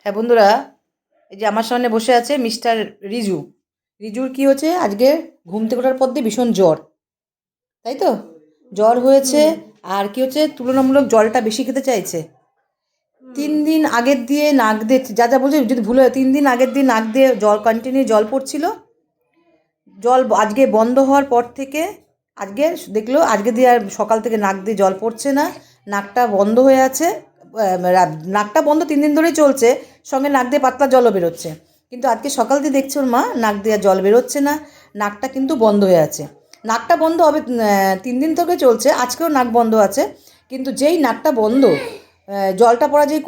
হ্যাঁ বন্ধুরা, এই যে আমার সামনে বসে আছে মিস্টার রিজু। রিজুর কি হচ্ছে, আজকে ঘুম থেকে ওঠার পর দিয়ে ভীষণ জ্বর, তাই তো? জ্বর হয়েছে। আর কি হচ্ছে, তুলনামূলক জলটা বেশি খেতে চাইছে। 3 দিন আগের দিয়ে নাক দিয়ে যা যা বলছে, যদি ভুল হয় 3 দিন আগের দিয়ে নাক দিয়ে জল কন্টিনিউ জল পড়ছিল। জল আজকে বন্ধ হওয়ার পর থেকে আজকে দেখলো, আজকে দিয়ে আর সকাল থেকে নাক দিয়ে জল পড়ছে না। নাকটা বন্ধ হয়ে আছে। নাকটা বন্ধ 3 দিন ধরেই চলছে, সঙ্গে নাক দিয়ে পাতলা জলও বেরোচ্ছে। কিন্তু আজকে সকাল দিয়ে দেখছে ওর মা নাক দিয়ে আর জল বেরোচ্ছে না, নাকটা কিন্তু বন্ধ হয়ে আছে। নাকটা বন্ধ হবে 3 দিন থেকে চলছে, আজকেও নাক বন্ধ আছে। কিন্তু যেই নাকটা বন্ধ, জলটা পড়া যেই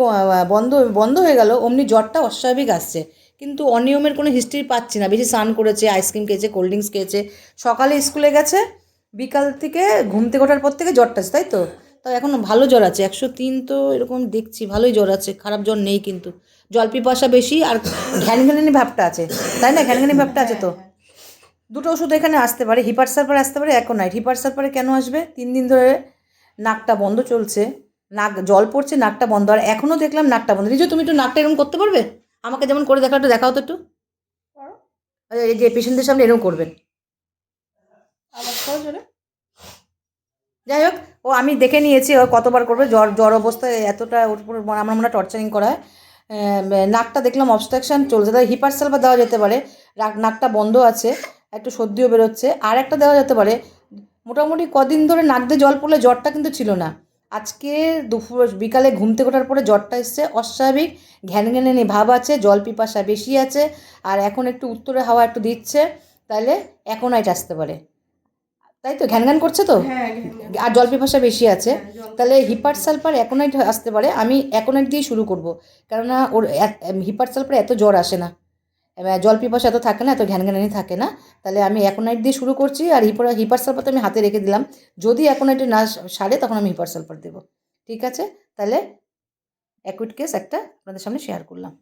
বন্ধ বন্ধ হয়ে গেল, অমনি জ্বরটা অস্বাভাবিক আসছে। কিন্তু অনিয়মের কোনো হিস্ট্রি পাচ্ছি না। বেশি স্নান করেছে, আইসক্রিম খেয়েছে, কোল্ড ড্রিঙ্কস খেয়েছে, সকালে স্কুলে গেছে, বিকাল থেকে ঘুম থেকে ওঠার পর থেকে জ্বরটা আছে, তাই তো? তো এখন ভালো জ্বর আছে, 103 তো এরকম দেখছি, ভালোই জ্বর আছে, খারাপ জ্বর নেই। কিন্তু জল পিপাসা বেশি আর ঘ্যানঘ্যানানি ভাবটা আছে, তাই না? ঘ্যানঘ্যানি ভাবটা আছে তো। দুটো ওষুধ এখানে আসতে পারে, হিপার সালফার আসতে পারে, অ্যাকোনাইট। হিপার সালফারে কেন আসবে? 3 দিন ধরে নাকটা বন্ধ চলছে, নাক জল পড়ছে, নাকটা বন্ধ। আর এখনও দেখলাম নাকটা বন্ধ। রিজু, তুমি একটু নাকটা এরকম করতে পারবে? আমাকে যেমন করে দেখা, একটু দেখাও তো একটু। এই যে পেশেন্টদের সামনে এরকম করবেন। যাই হোক, ও আমি দেখে নিয়েছি ও কতবার করবে। জ্বর জ্বর অবস্থায় এতটা ওর উপর আমার মনে হয় টর্চারিং করা হয়। নাকটা দেখলাম অবস্ট্রাকশান চলছে, তাই হিপার সালফার দেওয়া যেতে পারে। নাকটা বন্ধ আছে, একটু সর্দিও বেরোচ্ছে। আর একটা দেওয়া যেতে পারে। মোটামুটি কদিন ধরে নাক দিয়ে জল পড়লে জ্বরটা কিন্তু ছিল না, আজকে দুপুর বিকালে ঘুম থেকে ওঠার পরে জ্বরটা এসছে অস্বাভাবিক। ঘ্যানঘ্যানানি ভাব আছে, জল পিপাসা বেশি আছে। আর এখন একটু উত্তরে হাওয়া একটু দিচ্ছে, তাহলে অ্যাকোনাইট আসতে পারে, তাই তো? ঘ্যানঘ্যান করছে তো, আর জল পিপাসা বেশি আছে, তাহলে হিপার সালফার অ্যাকোনাইট আসতে পারে। আমি অ্যাকোনাইট দিয়ে শুরু করব, কেননা ওর হিপার সালফার এত জ্বর আসে না, জল পিপাসা এত থাকে না, এত ঘ্যানঘ্যানানি থাকে না। তাহলে আমি অ্যাকোনাইট দিয়ে শুরু করছি, আর হিপার সালফার তো আমি হাতে রেখে দিলাম। যদি অ্যাকোনাইটে না সারে তখন আমি হিপার সালফার দেবো। ঠিক আছে, তাহলে অ্যাকুইট কেস একটা আপনাদের সামনে শেয়ার করলাম।